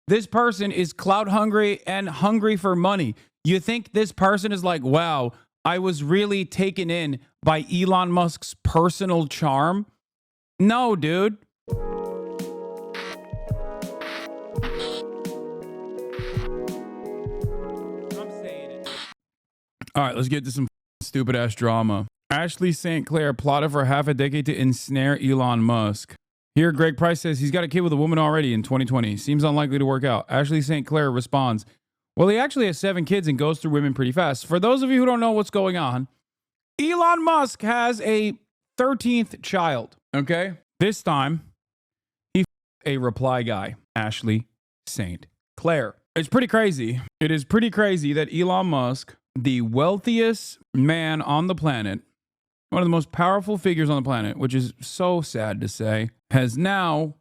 this person is clout hungry and hungry for money. You think this person is like, wow, I was really taken in by Elon Musk's personal charm? No, dude. All right, let's get to some stupid ass drama. Ashley St. Clair plotted for half a decade to ensnare Elon Musk. Here, Greg Price says he's got a kid with a woman already in 2020. Seems unlikely to work out. Ashley St. Clair responds, well, he actually has 7 kids and goes through women pretty fast. For those of you who don't know what's going on, Elon Musk has a 13th child, okay? This time, he a reply guy, Ashley St. Clair. It's pretty crazy. It is pretty crazy that Elon Musk, the wealthiest man on the planet, one of the most powerful figures on the planet, which is so sad to say, has now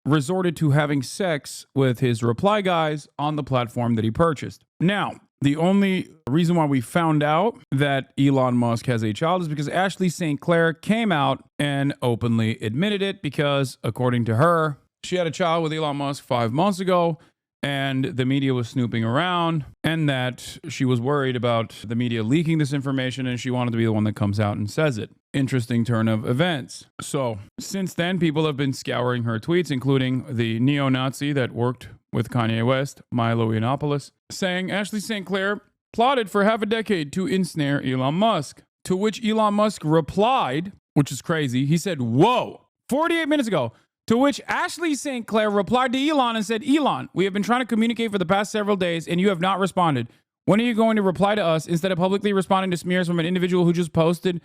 resorted to having sex with his reply guys on the platform that he purchased. Now, the only reason why we found out that Elon Musk has a child is because Ashley St. Clair came out and openly admitted it because, according to her, she had a child with Elon Musk 5 months ago, and the media was snooping around, and that she was worried about the media leaking this information, and she wanted to be the one that comes out and says it. Interesting turn of events. So, since then, people have been scouring her tweets, including the neo-Nazi that worked with Kanye West, Milo Yiannopoulos, saying Ashley St. Clair plotted for half a decade to ensnare Elon Musk. To which Elon Musk replied, which is crazy, he said, whoa, 48 minutes ago. To which Ashley St. Clair replied to Elon and said, Elon, we have been trying to communicate for the past several days and you have not responded. When are you going to reply to us instead of publicly responding to smears from an individual who just posted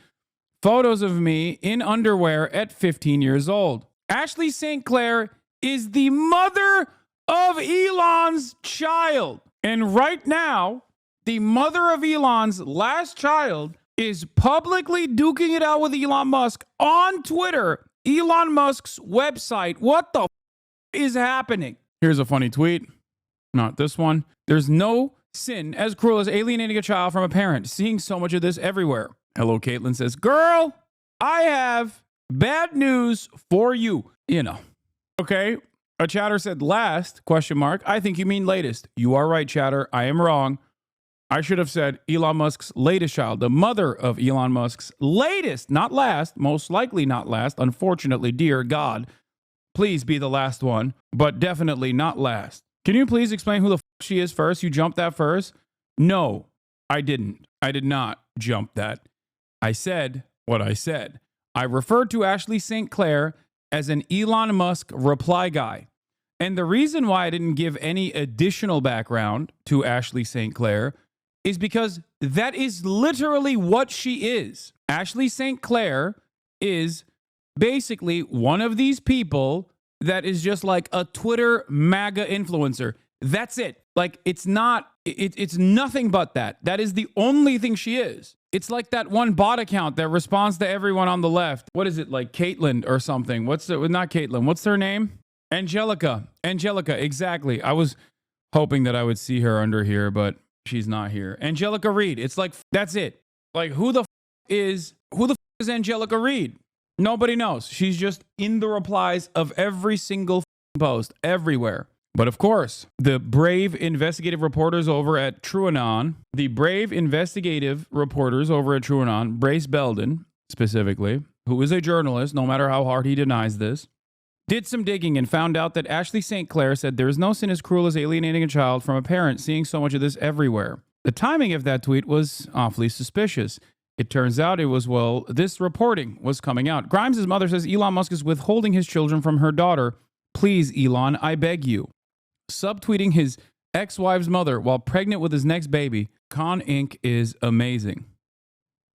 photos of me in underwear at 15 years old? Ashley St. Clair is the mother of Elon's child. And right now, the mother of Elon's last child is publicly duking it out with Elon Musk on Twitter, Elon Musk's website. What the is happening? Here's a funny tweet. Not this one. There's no sin as cruel as alienating a child from a parent. Seeing so much of this everywhere. Hello, Caitlin says, girl, I have bad news for you. You know. Okay. A chatter said last, question mark. I think you mean latest. You are right, chatter. I am wrong. I should have said Elon Musk's latest child, the mother of Elon Musk's latest, not last, most likely not last. Unfortunately, dear God, please be the last one, but definitely not last. Can you please explain who the she is first? You jumped that first? No, I didn't. I did not jump that. I said what I said. I referred to Ashley St. Clair as an Elon Musk reply guy. And the reason why I didn't give any additional background to Ashley St. Clair is because that is literally what she is. Ashley St. Clair is basically one of these people that is just like a Twitter MAGA influencer. That's it. Like, it's not, it's nothing but that. That is the only thing she is. It's like that one bot account that responds to everyone on the left. What is it, like Caitlin or something? Not Caitlin. What's her name? Angelica, exactly. I was hoping that I would see her under here, but she's not here. Angelica Reed. It's like, that's it. Like, who the is Angelica Reed? Nobody knows. She's just in the replies of every single post everywhere. But of course, the brave investigative reporters over at TrueAnon, Brace Belden specifically, who is a journalist, no matter how hard he denies this, did some digging and found out that Ashley St. Clair said there is no sin as cruel as alienating a child from a parent, seeing so much of this everywhere. The timing of that tweet was awfully suspicious. It turns out it was, this reporting was coming out. Grimes' mother says Elon Musk is withholding his children from her daughter. Please, Elon, I beg you. Subtweeting his ex-wife's mother while pregnant with his next baby. Con Inc. is amazing.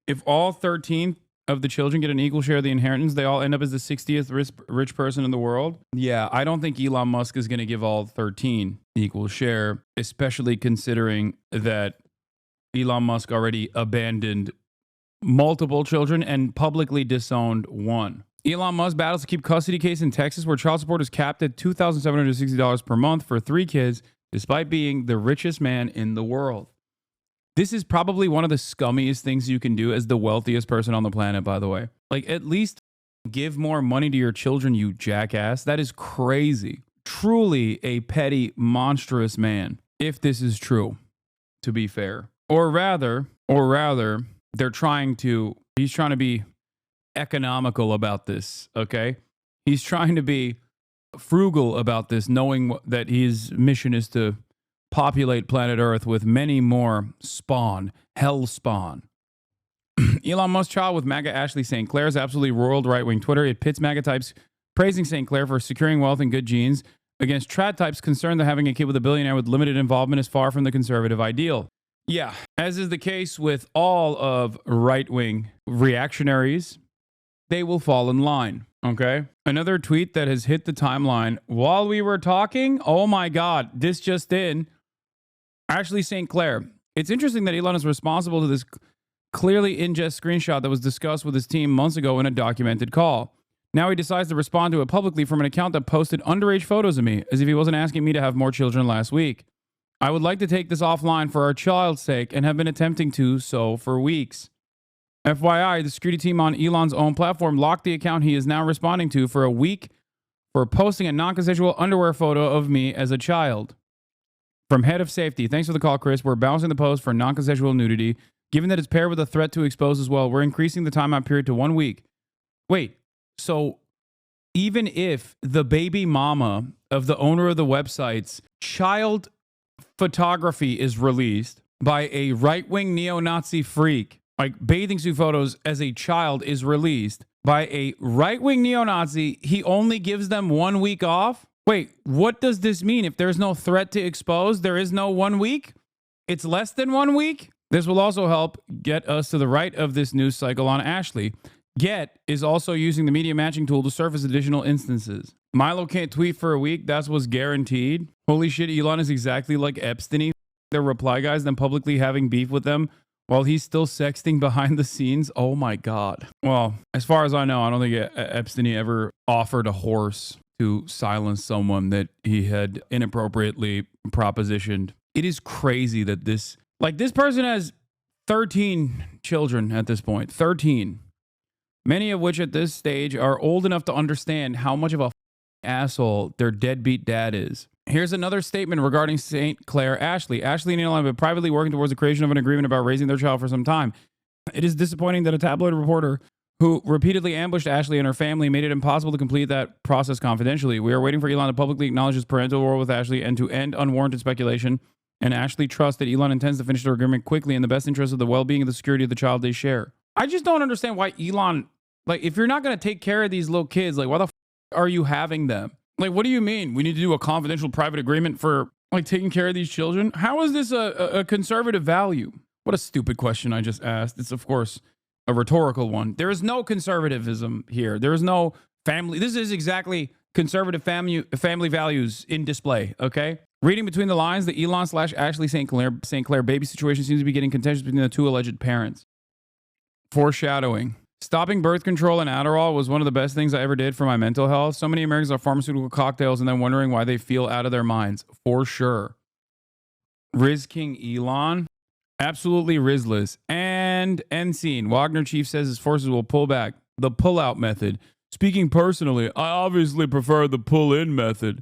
If all 13 of the children get an equal share of the inheritance, they all end up as the 60th rich person in the world. Yeah, I don't think Elon Musk is going to give all 13 equal share, especially considering that Elon Musk already abandoned multiple children and publicly disowned one. Elon Musk battles to keep custody case in Texas where child support is capped at $2,760 per month for 3 kids, despite being the richest man in the world. This is probably one of the scummiest things you can do as the wealthiest person on the planet, by the way. Like, at least give more money to your children, you jackass. That is crazy. truly a petty, monstrous man, if this is true, to be fair. Or rather, he's trying to be economical about this, okay? He's trying to be frugal about this, knowing that his mission is to populate planet Earth with many more hell spawn. Elon Musk's child with MAGA Ashley St. Clair is absolutely roiled right-wing Twitter. It pits MAGA types praising St. Clair for securing wealth and good genes against trad types concerned that having a kid with a billionaire with limited involvement is far from the conservative ideal. Yeah, as is the case with all of right-wing reactionaries, they will fall in line, okay? Another tweet that has hit the timeline while we were talking. Oh my God, this just in. Ashley St. Clair. It's interesting that Elon is responsible to this clearly ingest screenshot that was discussed with his team months ago in a documented call. Now he decides to respond to it publicly from an account that posted underage photos of me, as if he wasn't asking me to have more children last week. I would like to take this offline for our child's sake and have been attempting to so for weeks. FYI, the security team on Elon's own platform locked the account he is now responding to for a week for posting a non-consensual underwear photo of me as a child. From head of safety, thanks for the call, Chris. We're bouncing the post for non-consensual nudity. Given that it's paired with a threat to expose as well, we're increasing the timeout period to 1 week. Wait, so even if the baby mama of the owner of the website's child photography is released by a right-wing neo-Nazi freak, like bathing suit photos as a child is released by a right-wing neo-Nazi, he only gives them 1 week off? Wait, what does this mean? If there's no threat to expose, there is no 1 week? It's less than 1 week? This will also help get us to the right of this news cycle on Ashley. Get is also using the media matching tool to surface additional instances. Milo can't tweet for a week. That's what's guaranteed. Holy shit, Elon is exactly like Epstein. Their reply guys, then publicly having beef with them while he's still sexting behind the scenes. Oh my God. Well, as far as I know, I don't think Epstein ever offered a horse to silence someone that he had inappropriately propositioned. It is crazy that this person has 13 children at this point. 13. Many of which at this stage are old enough to understand how much of a asshole their deadbeat dad is. Here's another statement regarding St. Clair Ashley. Ashley and Elon have been privately working towards the creation of an agreement about raising their child for some time. It is disappointing that a tabloid reporter who repeatedly ambushed Ashley and her family made it impossible to complete that process confidentially. We are waiting for Elon to publicly acknowledge his parental role with Ashley and to end unwarranted speculation. And Ashley trusts that Elon intends to finish their agreement quickly in the best interest of the well-being and the security of the child they share. I just don't understand why Elon, if you're not going to take care of these little kids, why the are you having them? What do you mean? We need to do a confidential private agreement for, taking care of these children? How is this a conservative value? What a stupid question I just asked. It's, of course, a rhetorical one. There is no conservatism here. There is no family. This is exactly conservative family values in display, okay? Reading between the lines, the Elon/Ashley St. Clair baby situation seems to be getting contentious between the two alleged parents. Foreshadowing. Stopping birth control and Adderall was one of the best things I ever did for my mental health. So many Americans are pharmaceutical cocktails and then wondering why they feel out of their minds. For sure. Riz King Elon. Absolutely Rizless. And end scene. Wagner chief says his forces will pull back. The pull-out method. Speaking personally, I obviously prefer the pull-in method.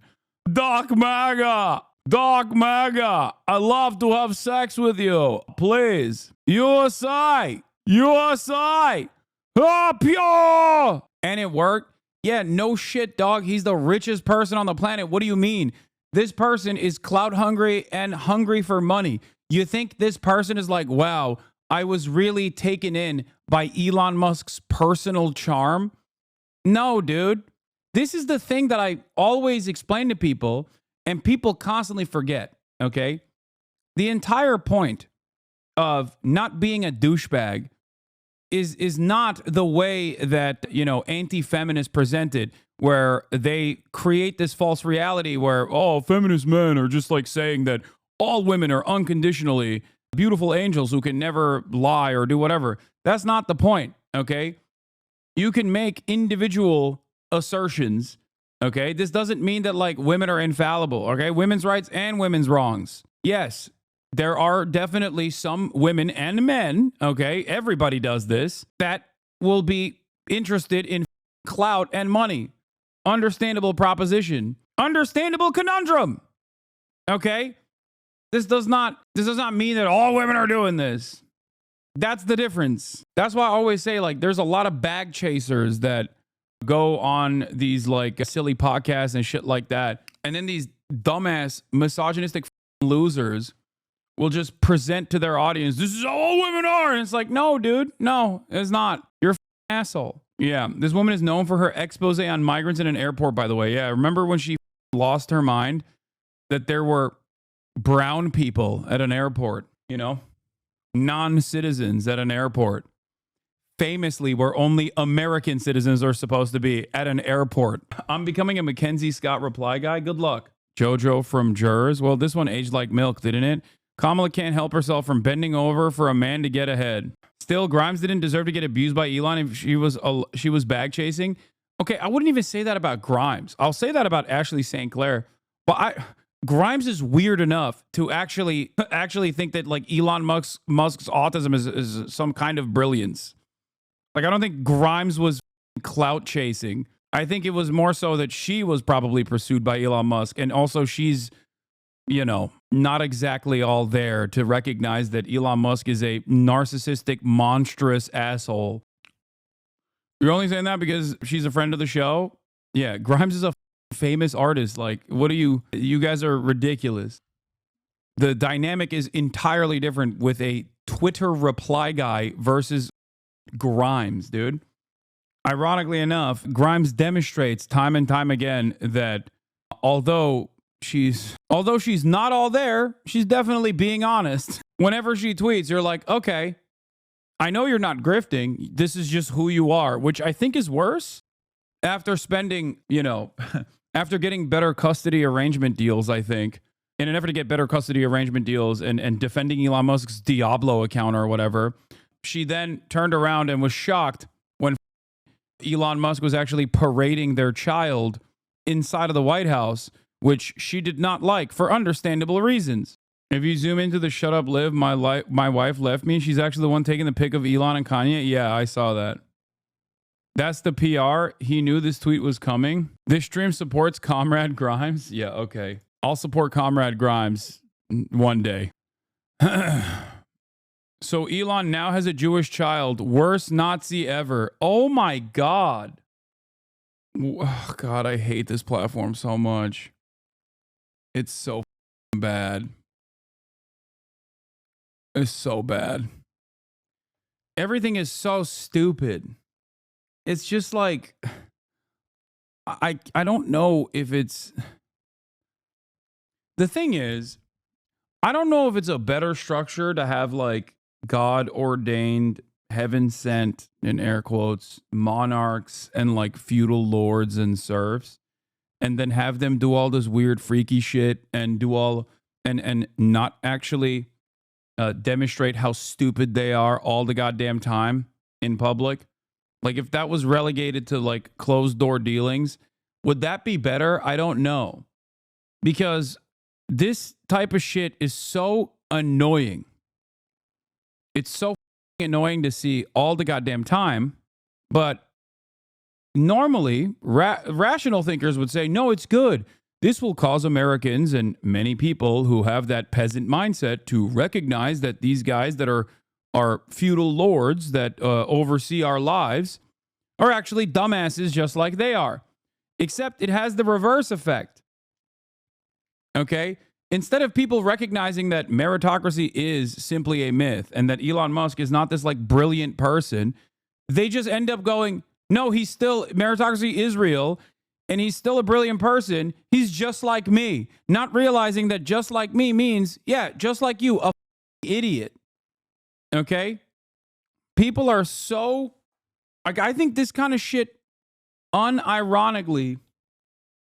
Doc Maga! Doc Maga! I love to have sex with you. Please. USA! USA! Oh, pure! And it worked? Yeah, no shit, dog. He's the richest person on the planet. What do you mean? This person is clout hungry and hungry for money. You think this person is like, wow, I was really taken in by Elon Musk's personal charm? No, dude. This is the thing that I always explain to people, and people constantly forget, okay? The entire point of not being a douchebag is not the way that, anti-feminists present it, where they create this false reality where, feminist men are just saying that all women are unconditionally beautiful angels who can never lie or do whatever. That's not the point, okay? You can make individual assertions, okay? This doesn't mean that women are infallible, okay? Women's rights and women's wrongs. Yes, there are definitely some women and men, okay? Everybody does this, that will be interested in clout and money. Understandable proposition. Understandable conundrum. Okay? This does not mean that all women are doing this. That's the difference. That's why I always say, like, there's a lot of bag chasers that go on these like silly podcasts and shit like that. And then these dumbass misogynistic losers will just present to their audience, this is how all women are. And it's like, no, dude, no, it's not. You're an asshole. Yeah, this woman is known for her expose on migrants in an airport, by the way. Yeah, remember when she lost her mind that there were brown people at an airport, you know, non-citizens at an airport, famously where only American citizens are supposed to be at an airport. I'm becoming a Mackenzie Scott reply guy. Good luck. Jojo from Jurors. Well, this one aged like milk, didn't it? Kamala can't help herself from bending over for a man to get ahead. Still, Grimes didn't deserve to get abused by Elon if she was bag chasing. Okay, I wouldn't even say that about Grimes. I'll say that about Ashley St. Clair. But Grimes is weird enough to actually think that like Elon Musk's autism is some kind of brilliance. Like, I don't think Grimes was clout chasing. I think it was more so that she was probably pursued by Elon Musk. And also she's, you know, not exactly all there to recognize that Elon Musk is a narcissistic, monstrous asshole. You're only saying that because she's a friend of the show? Yeah, Grimes is a famous artist. Like, what are you guys are ridiculous. The dynamic is entirely different with a Twitter reply guy versus Grimes, dude. Ironically enough, Grimes demonstrates time and time again that although she's not all there, she's definitely being honest. Whenever she tweets, you're like, okay, I know you're not grifting. This is just who you are, which I think is worse. After spending, you know, after getting better custody arrangement deals, I think, in an effort to get better custody arrangement deals and defending Elon Musk's Diablo account or whatever, she then turned around and was shocked when Elon Musk was actually parading their child inside of the White House, which she did not like for understandable reasons. If you zoom into the shut up live, my wife left me. She's actually the one taking the pic of Elon and Kanye. Yeah, I saw that. That's the PR. He knew this tweet was coming. This stream supports Comrade Grimes. Yeah, okay. I'll support Comrade Grimes one day. So Elon now has a Jewish child. Worst Nazi ever. Oh my God. Oh God, I hate this platform so much. It's so bad. It's so bad. Everything is so stupid. It's just like, I don't know if it's... The thing is, I don't know if it's a better structure to have like God ordained, heaven sent, in air quotes, monarchs and like feudal lords and serfs, and then have them do all this weird freaky shit and do all and not actually demonstrate how stupid they are all the goddamn time in public. Like, if that was relegated to like closed door dealings, would that be better? I don't know, because this type of shit is so annoying. It's so annoying to see all the goddamn time. But normally, rational thinkers would say, no, it's good. This will cause Americans and many people who have that peasant mindset to recognize that these guys that are feudal lords that oversee our lives are actually dumbasses just like they are. Except it has the reverse effect. Okay? Instead of people recognizing that meritocracy is simply a myth and that Elon Musk is not this like brilliant person, they just end up going, no, meritocracy is real and he's still a brilliant person. He's just like me. Not realizing that just like me means, yeah, just like you, a idiot. Okay? People are so, like, I think this kind of shit unironically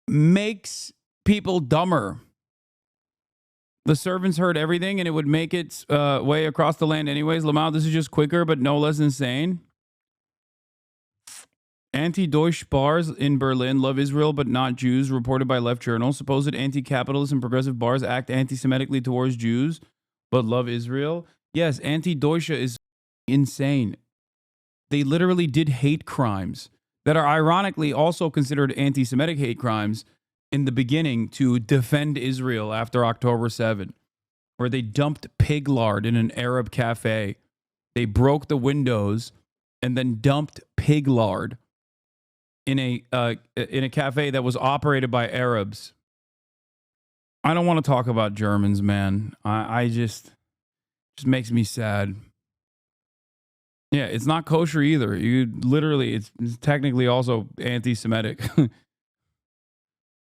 makes people dumber. The servants heard everything, and it would make its way across the land anyways. Lamau, this is just quicker, but no less insane. Anti-Deutsch bars in Berlin love Israel, but not Jews, reported by Left Journal. Supposed anti-capitalist and progressive bars act anti-Semitically towards Jews, but love Israel. Yes, anti-Deutsche is insane. They literally did hate crimes that are ironically also considered anti-Semitic hate crimes in the beginning to defend Israel after October 7, where they dumped pig lard in an Arab cafe. They broke the windows and then dumped pig lard in a cafe that was operated by Arabs. I don't want to talk about Germans, man. I just makes me sad. Yeah, it's not kosher either. You literally, it's technically also anti-Semitic.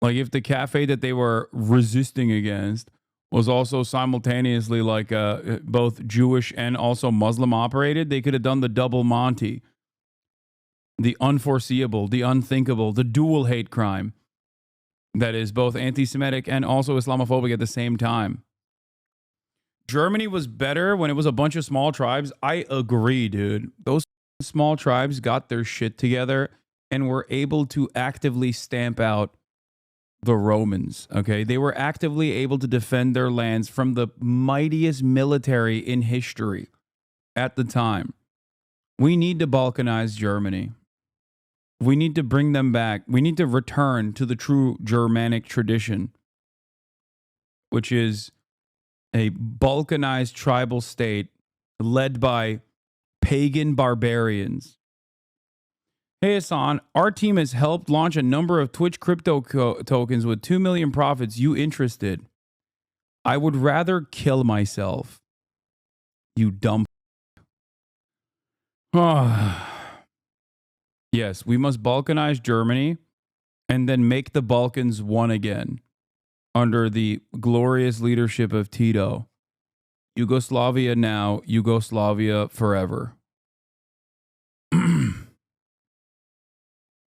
Like if the cafe that they were resisting against was also simultaneously like both Jewish and also Muslim operated, they could have done the double Monty, the unforeseeable, the unthinkable, the dual hate crime that is both anti-Semitic and also Islamophobic at the same time. Germany was better when it was a bunch of small tribes. I agree, dude. Those small tribes got their shit together and were able to actively stamp out the Romans, okay? They were actively able to defend their lands from the mightiest military in history at the time. We need to balkanize Germany. We need to bring them back. We need to return to the true Germanic tradition, which is a balkanized tribal state led by pagan barbarians. Hey, Hasan, our team has helped launch a number of Twitch crypto tokens with 2 million profits. You interested? I would rather kill myself. You dumb. Yes, we must balkanize Germany and then make the Balkans one again under the glorious leadership of Tito. Yugoslavia now, Yugoslavia forever.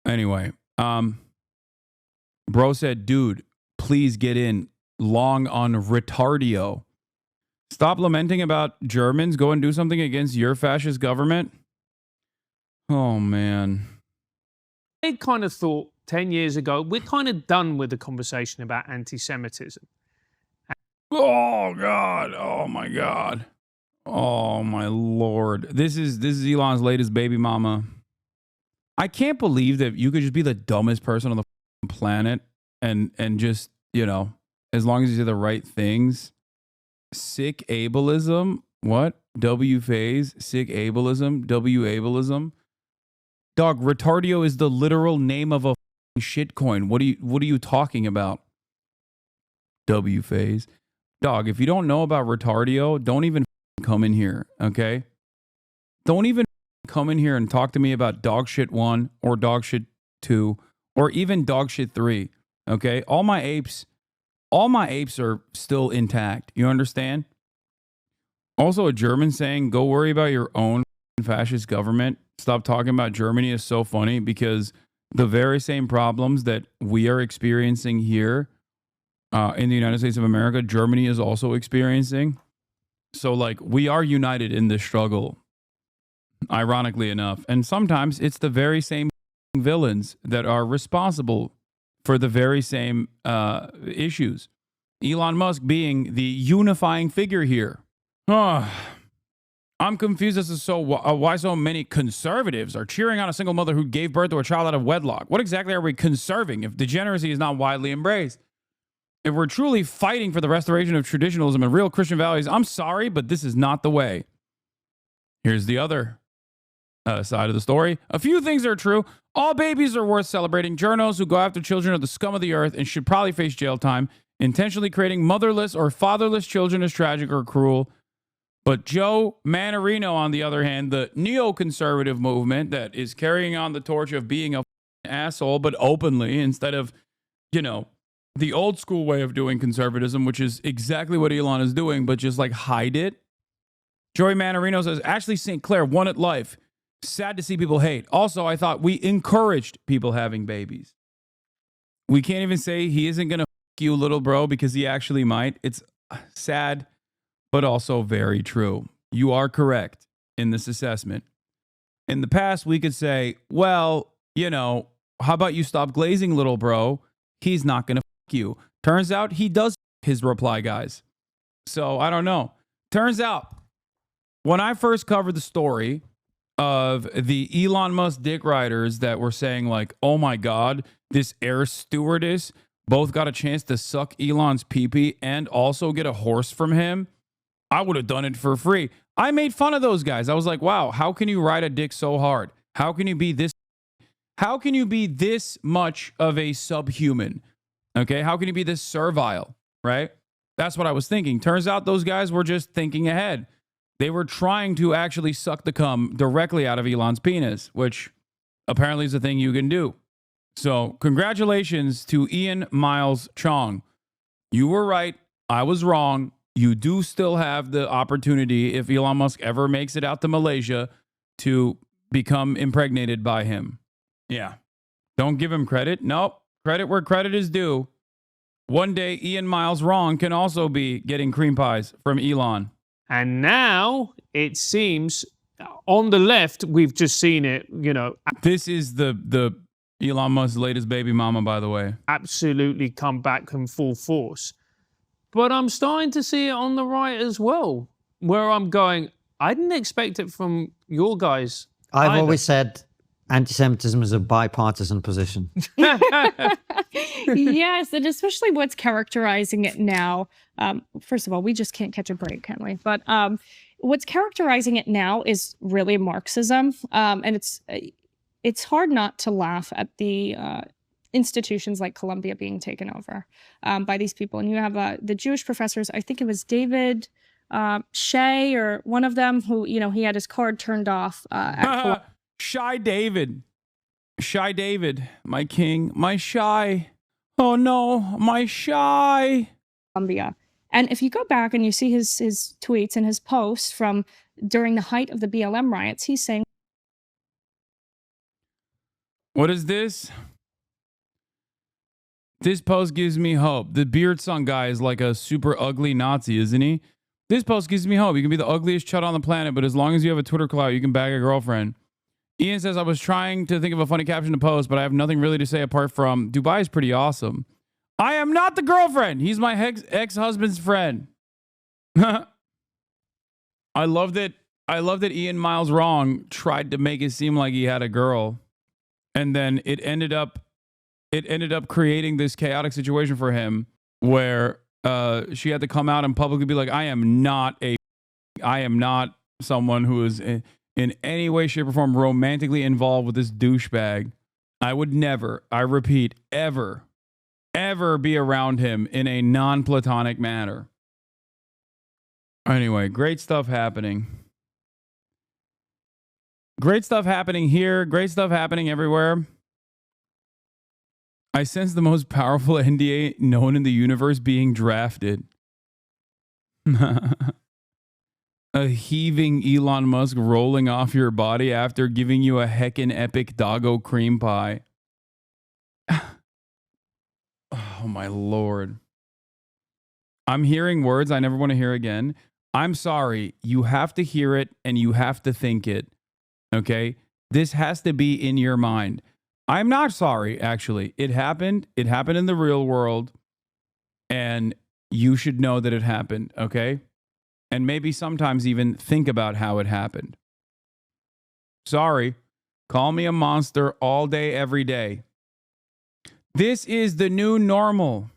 Anyway, bro said, dude, please get in. Long on retardio. Stop lamenting about Germans. Go and do something against your fascist government. Oh, man. I kind of thought 10 years ago, we're kind of done with the conversation about anti-Semitism. Oh, God. Oh, my God. Oh, my Lord. This is Elon's latest baby mama. I can't believe that you could just be the dumbest person on the planet and just, you know, as long as you do the right things. Sick ableism. What? W phase. Sick ableism. W ableism. Dog, retardio is the literal name of a shitcoin. What are you talking about? W phase. Dog, if you don't know about retardio, don't even come in here, okay? Don't even come in here and talk to me about dog shit 1 or dog shit 2 or even dog shit 3, okay? All my apes are still intact. You understand? Also, a German saying, go worry about your own fascist government. Stop talking about Germany is so funny because the very same problems that we are experiencing here in the United States of America, Germany is also experiencing. So, like, we are united in this struggle, ironically enough. And sometimes it's the very same villains that are responsible for the very same issues. Elon Musk being the unifying figure here. I'm confused as to why so many conservatives are cheering on a single mother who gave birth to a child out of wedlock. What exactly are we conserving if degeneracy is not widely embraced? If we're truly fighting for the restoration of traditionalism and real Christian values, I'm sorry, but this is not the way. Here's the other side of the story. A few things are true. All babies are worth celebrating. Journos who go after children are the scum of the earth and should probably face jail time. Intentionally creating motherless or fatherless children is tragic or cruel. But Joe Manarino, on the other hand, the neoconservative movement that is carrying on the torch of being a asshole, but openly, instead of, you know, the old school way of doing conservatism, which is exactly what Elon is doing, but just like hide it. Joey Manarino says, Ashley St. Clair won at life. Sad to see people hate. Also, I thought we encouraged people having babies. We can't even say he isn't going to fuck you, little bro, because he actually might. It's sad, but also very true. You are correct in this assessment. In the past, we could say, well, you know, how about you stop glazing, little bro? He's not going to fuck you. Turns out he does his reply guys. So I don't know. Turns out when I first covered the story of the Elon Musk dick riders that were saying like, oh my God, this air stewardess both got a chance to suck Elon's pee-pee and also get a horse from him, I would have done it for free. I made fun of those guys. I was like, wow, how can you ride a dick so hard? How can you be this much of a subhuman? Okay, how can you be this servile, right? That's what I was thinking. Turns out those guys were just thinking ahead. They were trying to actually suck the cum directly out of Elon's penis, which apparently is a thing you can do. So congratulations to Ian Miles Chong. You were right. I was wrong. You do still have the opportunity, if Elon Musk ever makes it out to Malaysia, to become impregnated by him. Yeah. Don't give him credit. Nope. Credit where credit is due. One day, Ian Miles Wrong can also be getting cream pies from Elon. And now it seems on the left, we've just seen it, This is the Elon Musk's latest baby mama, by the way. Absolutely come back in full force. But I'm starting to see it on the right as well, where I'm going, I didn't expect it from your guys. I've either. always said anti-Semitism is a bipartisan position. Yes, and especially what's characterizing it now. First of all, we just can't catch a break, can we? But what's characterizing it now is really Marxism, and it's hard not to laugh at the institutions like Columbia being taken over by these people. And you have the Jewish professors, I think it was David Shea or one of them, who, he had his card turned off. Shy David, my king, my shy. Oh no, my shy. Columbia. And if you go back and you see his tweets and his posts from during the height of the BLM riots, he's saying, what is this? This post gives me hope. The beard song guy is like a super ugly Nazi, isn't he? This post gives me hope. You can be the ugliest chud on the planet, but as long as you have a Twitter clout, you can bag a girlfriend. Ian says, I was trying to think of a funny caption to post, but I have nothing really to say apart from Dubai is pretty awesome. I am not the girlfriend. He's my ex-husband's friend. I love that Ian Miles Wrong tried to make it seem like he had a girl, and then it ended up creating this chaotic situation for him where she had to come out and publicly be like, I am not someone who is in any way, shape, or form romantically involved with this douchebag. I would never, I repeat, ever be around him in a non-platonic manner. Anyway, great stuff happening. Great stuff happening here. Great stuff happening everywhere. I sense the most powerful NDA known in the universe being drafted. A heaving Elon Musk rolling off your body after giving you a heckin' epic doggo cream pie. Oh my Lord. I'm hearing words I never want to hear again. I'm sorry. You have to hear it and you have to think it. Okay? This has to be in your mind. I'm not sorry, actually. It happened. It happened in the real world. And you should know that it happened, okay? And maybe sometimes even think about how it happened. Sorry. Call me a monster all day, every day. This is the new normal.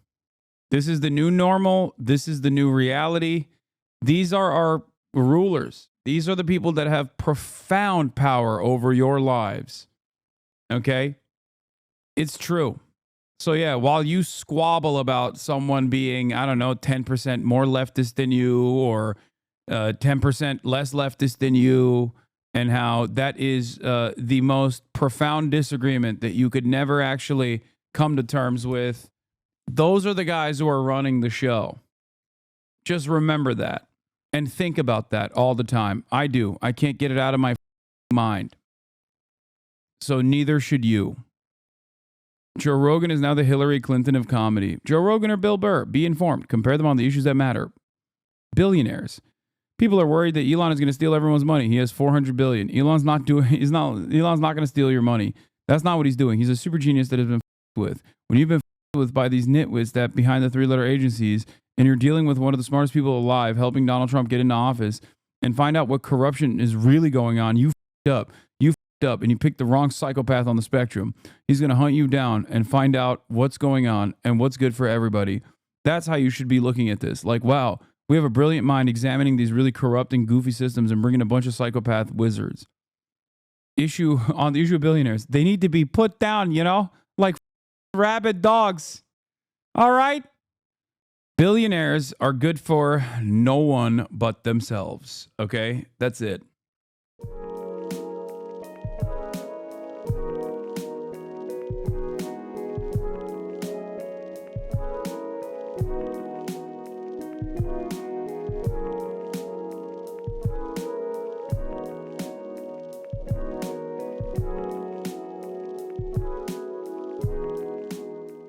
This is the new normal. This is the new reality. These are our rulers. These are the people that have profound power over your lives. Okay? It's true. So yeah, while you squabble about someone being, I don't know, 10% more leftist than you or 10% less leftist than you, and how that is the most profound disagreement that you could never actually come to terms with, those are the guys who are running the show. Just remember that and think about that all the time. I do. I can't get it out of my mind. So neither should you. Joe Rogan is now the Hillary Clinton of comedy. Joe Rogan or Bill Burr? Be informed. Compare them on the issues that matter. Billionaires. People are worried that Elon is going to steal everyone's money. He has 400 billion. Elon's not going to steal your money. That's not what he's doing. He's a super genius that has been with. When you've been with by these nitwits that behind the three-letter agencies, and you're dealing with one of the smartest people alive, helping Donald Trump get into office and find out what corruption is really going on, you up. You up and you pick the wrong psychopath on the spectrum. He's going to hunt you down and find out what's going on and what's good for everybody. That's how you should be looking at this. Like, wow, we have a brilliant mind examining these really corrupt and goofy systems and bringing a bunch of psychopath wizards. The issue of billionaires, they need to be put down, you know, like rabid dogs. All right? Billionaires are good for no one but themselves. Okay? That's it.